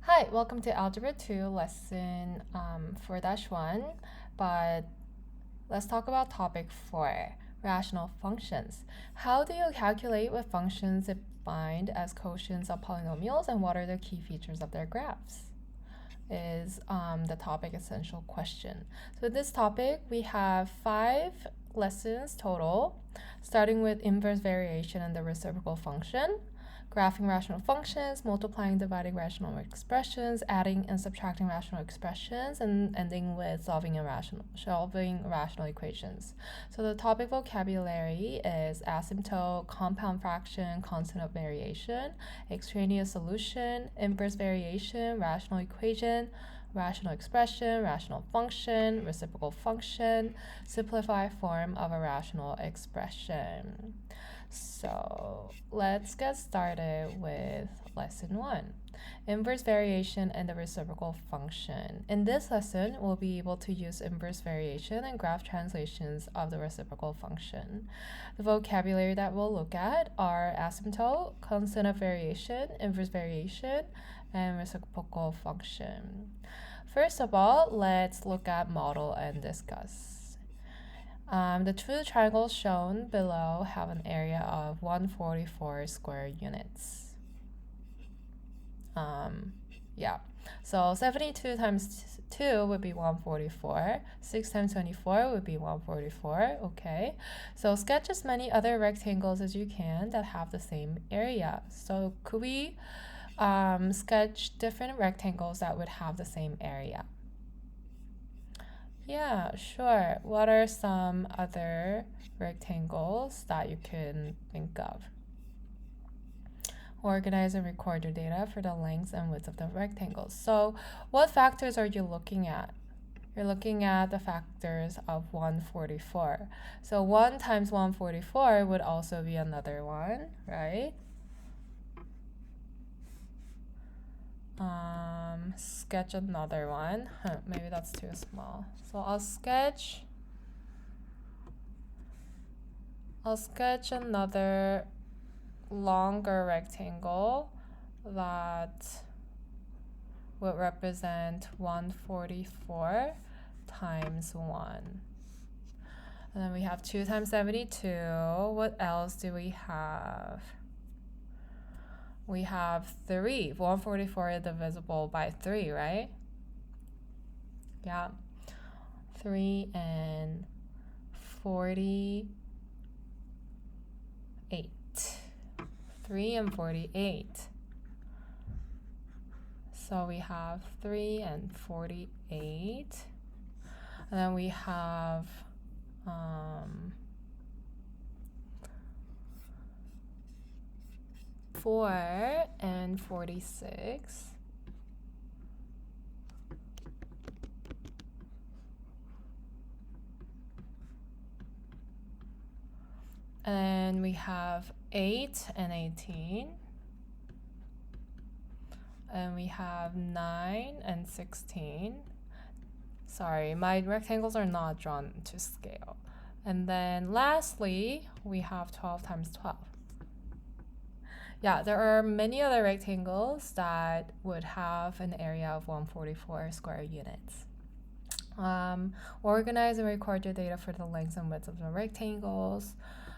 Hi, welcome to Algebra 2 lesson 4-1, but let's talk about topic 4, rational functions. How do you calculate what functions defined as quotients of polynomials and what are the key features of their graphs? Is the topic essential question. So in this topic, we have 5 lessons total, starting with inverse variation and the reciprocal function, graphing rational functions, multiplying, dividing rational expressions, adding and subtracting rational expressions, and ending with solving rational equations. So the topic vocabulary is asymptote, compound fraction, constant of variation, extraneous solution, inverse variation, rational equation, rational expression, rational function, reciprocal function, simplified form of a rational expression. So let's get started with lesson 1, inverse variation and the reciprocal function. In this lesson, we'll be able to use inverse variation and graph translations of the reciprocal function. The vocabulary that we'll look at are asymptote, constant of variation, inverse variation, and reciprocal function. First of all, let's look at model and discuss. The two triangles shown below have an area of 144 square units. So 72 times 2 would be 144. 6 times 24 would be 144. Okay. So sketch as many other rectangles as you can that have the same area. So could we sketch different rectangles that would have the same area? Yeah, sure. What are some other rectangles that you can think of? Organize and record your data for the lengths and widths of the rectangles. So what factors are you looking at? You're looking at the factors of 144. So 1 times 144 would also be another one, right? Sketch another one. Maybe that's too small. So I'll sketch another longer rectangle that would represent 144 times 1. And then we have 2 times 72. What else do we have? We have 3. 144 is divisible by 3, right? Yeah. 3 and 48. 3 and 48. So we have 3 and 48. And then we have 4 and 46. And we have 8 and 18. And we have 9 and 16. Sorry, my rectangles are not drawn to scale. And then lastly, we have 12 times 12. Yeah, there are many other rectangles that would have an area of 144 square units. Organize and record your data for the lengths and widths of the rectangles.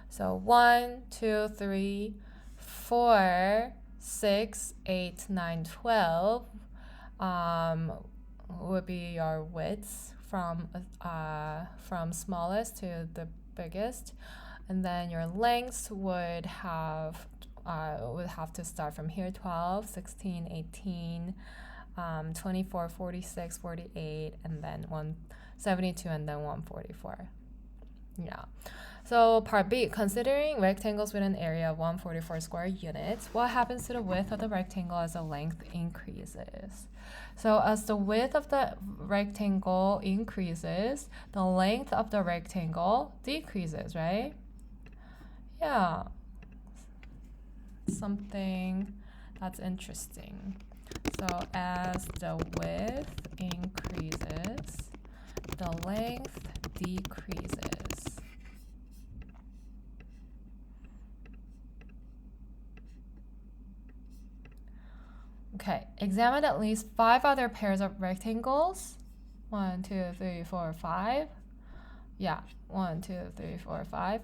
So 1, 2, 3, 4, 6, 8, 9, 12 would be your widths from smallest to the biggest, and then your lengths would have to start from here: 12, 16, 18, 24, 46, 48, and then 172, and then 144. Yeah. So part B, considering rectangles with an area of 144 square units, what happens to the width of the rectangle as the length increases? So as the width of the rectangle increases, the length of the rectangle decreases, right? Yeah. Something that's interesting. So as the width increases, the length decreases. Okay, examine at least 5 other pairs of rectangles. 1, 2, 3, 4, 5. Yeah, 1, 2, 3, 4, 5.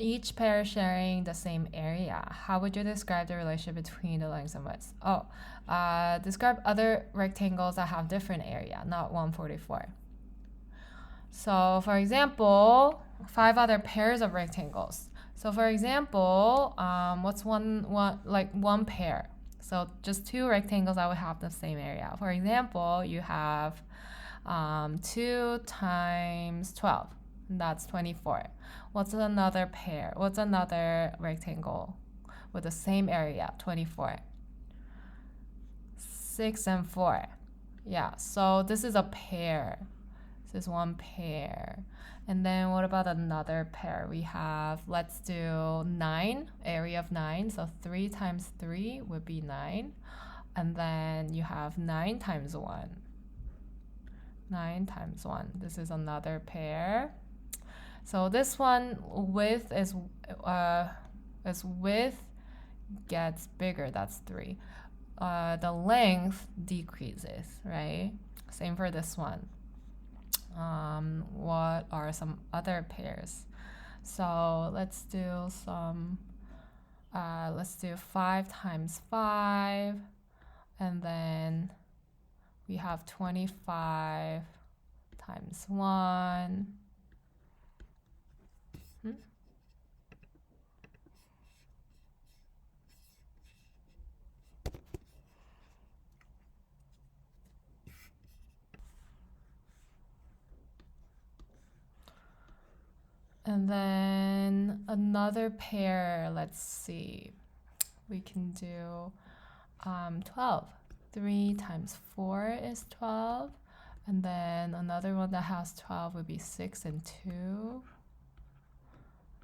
Each pair sharing the same area. How would you describe the relationship between the lengths and widths? Describe other rectangles that have different area, not 144. So for example, 5 other pairs of rectangles. So for example, what's one pair? So just 2 rectangles that would have the same area. For example, you have 2 times 12. That's 24. What's another pair? What's another rectangle with the same area? 24. 6 and 4. Yeah, so this is a pair. This is one pair. And then what about another pair? We have, let's do 9, area of 9. So 3 times 3 would be 9. And then you have 9 times 1. 9 times 1. This is another pair. So this one width is as width gets bigger, that's 3. The length decreases, right? Same for this one. What are some other pairs? So let's do 5 times 5, and then we have 25 times 1. And then another pair, let's see, we can do 12. 3 times 4 is 12. And then another one that has 12 would be 6 and 2.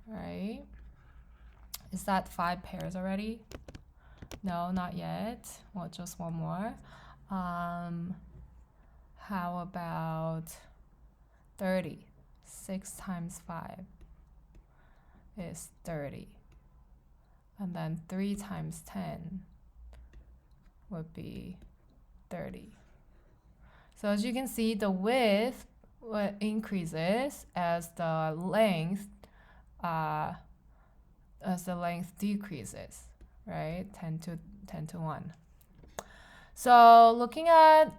Right? Is that 5 pairs already? No, not yet. Well, just one more. How about 30? 6 times 5 is 30. And then 3 times 10 would be 30. So as you can see, the width increases as the length decreases, right? 10 to 1. So looking at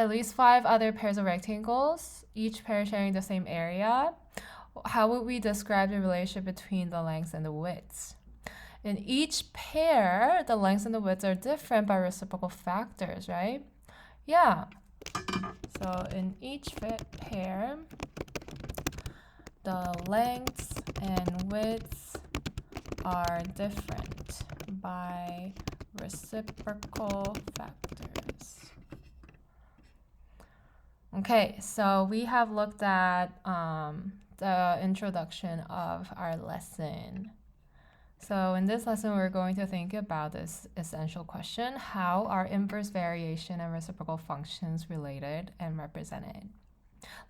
least 5 other pairs of rectangles, each pair sharing the same area, how would we describe the relationship between the lengths and the widths? In each pair, the lengths and the widths are different by reciprocal factors, right? Yeah. So in each pair, the lengths and widths are different by reciprocal factors. Okay, so we have looked at the introduction of our lesson. So in this lesson, we're going to think about this essential question: how are inverse variation and reciprocal functions related and represented?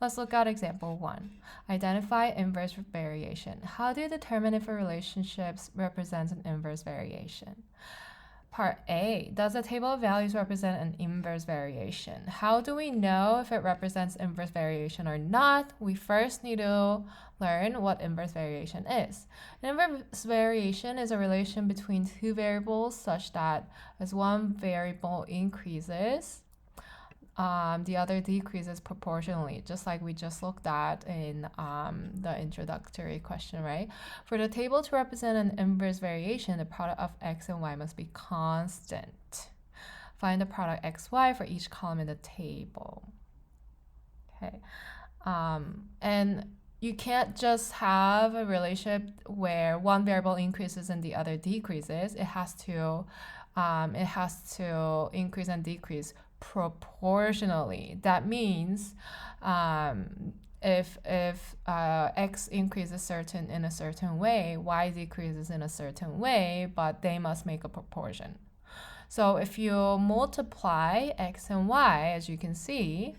Let's look at example 1. Identify inverse variation. How do you determine if a relationship represents an inverse variation? Part A, does the table of values represent an inverse variation? How do we know if it represents inverse variation or not? We first need to learn what inverse variation is. An inverse variation is a relation between 2 variables such that as one variable increases, the other decreases proportionally, just like we just looked at in the introductory question, right? For the table to represent an inverse variation, the product of x and y must be constant. Find the product xy for each column in the table. Okay, and you can't just have a relationship where one variable increases and the other decreases. It has to increase and decrease proportionally. That means if x increases in a certain way, y decreases in a certain way, but they must make a proportion. So if you multiply x and y, as you can see,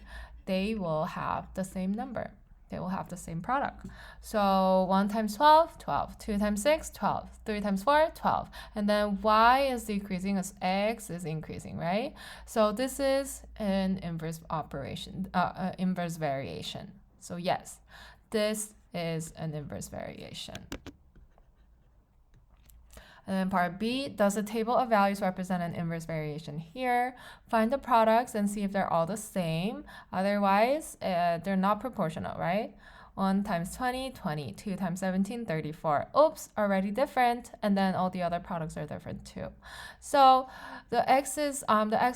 they will have the same number. they will have the same product. So 1 times 12, 12. 2 times 6, 12. 3 times 4, 12. And then y is decreasing as x is increasing, right? So this is an inverse operation, inverse variation. So yes, this is an inverse variation. And then part B, does the table of values represent an inverse variation here? Find the products and see if they're all the same. Otherwise, they're not proportional, right? 1 times 20, 20. 2 times 17, 34. Oops, already different. And then all the other products are different too. So the x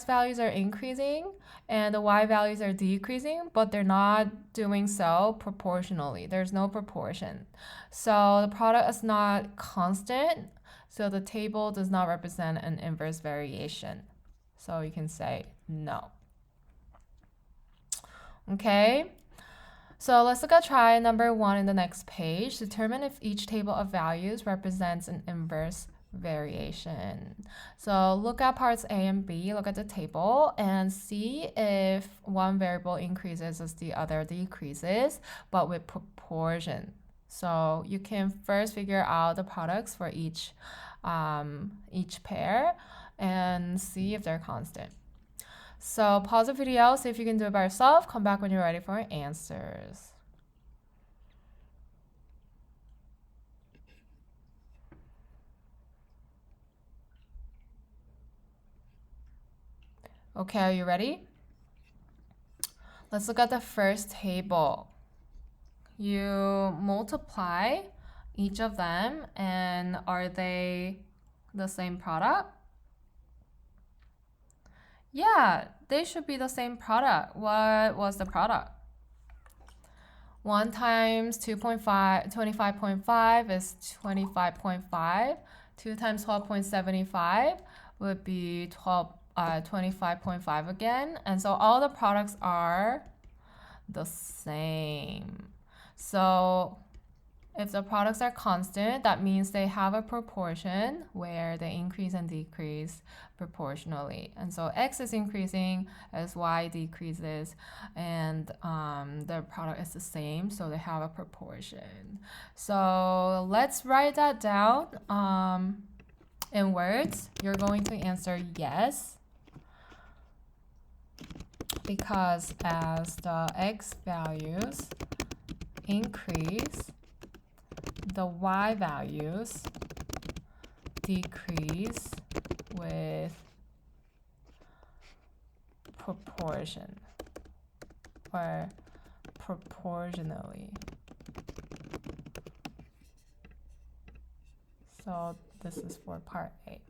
values are increasing and the y values are decreasing, but they're not doing so proportionally. There's no proportion. So the product is not constant. So the table does not represent an inverse variation. So you can say no. Okay, so let's look at try number 1 in the next page. Determine if each table of values represents an inverse variation. So look at parts A and B, look at the table and see if one variable increases as the other decreases, but with proportion. So you can first figure out the products for each pair and see if they're constant. So pause the video, see if you can do it by yourself. Come back when you're ready for answers. Okay, are you ready? Let's look at the first table. You multiply each of them, and are they the same product? Yeah, they should be the same product. What was the product? 1 times 2.5, 25.5 is 25.5. 2 times 12.75 would be 25.5 again. And so all the products are the same. So if the products are constant, that means they have a proportion where they increase and decrease proportionally. And so x is increasing as y decreases, and the product is the same, so they have a proportion. So let's write that down in words. You're going to answer yes, because as the x values increase, the y values decrease with proportion or proportionally. So this is for part A.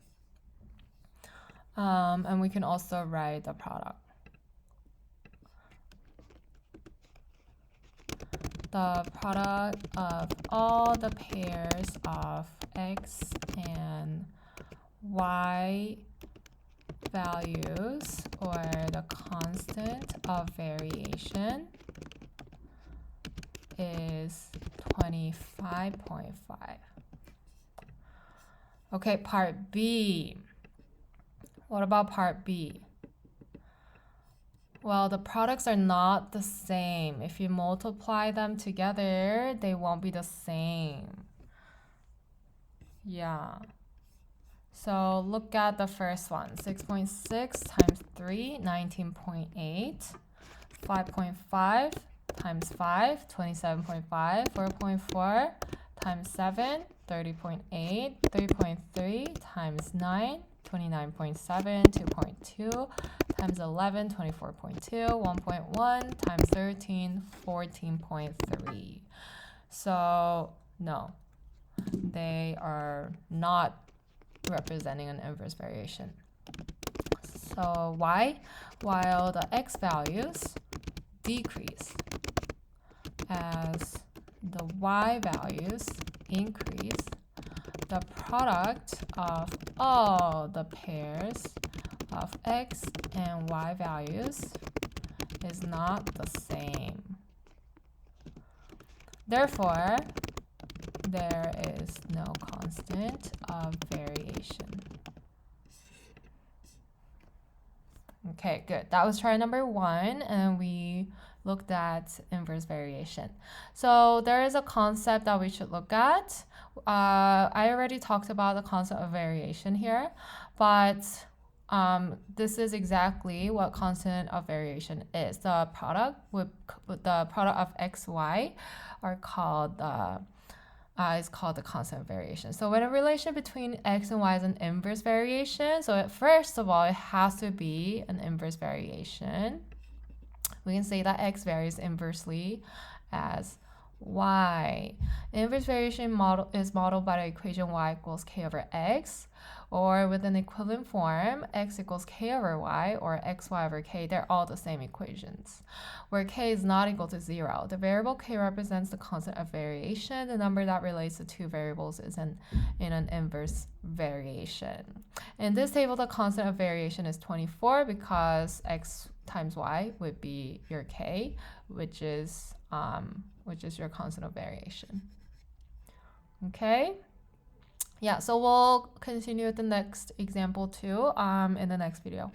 And we can also write the product. The product of all the pairs of x and y values, or the constant of variation, is 25.5. Okay, part B. What about part B? Well, the products are not the same. If you multiply them together, they won't be the same. Yeah. So look at the first one. 6.6 times 3, 19.8. 5.5 times 5, 27.5. 4.4 times 7, 30.8. 3.3 times 9, 29.7. 2.2 times 11, 24.2. 1.1 times 13, 14.3. So no, they are not representing an inverse variation. So why? While the x values decrease as the y values increase, the product of all the pairs of x and y values is not the same. Therefore, there is no constant of variation. Okay, good. That was try number 1, and we looked at inverse variation. So there is a concept that we should look at. I already talked about the concept of variation here, but this is exactly what constant of variation is. The product with the product of x, y are called is called the constant of variation. So when a relation between x and y is an inverse variation, so first of all, it has to be an inverse variation. We can say that x varies inversely as y. Inverse variation is modeled by the equation y equals k over x, or with an equivalent form, x equals k over y, or xy over k. They're all the same equations, where k is not equal to 0. The variable k represents the constant of variation. The number that relates to two variables is in an inverse variation. In this table, the constant of variation is 24 because x times y would be your k, which is your constant of variation. Okay. Yeah, so we'll continue with the next example too in the next video.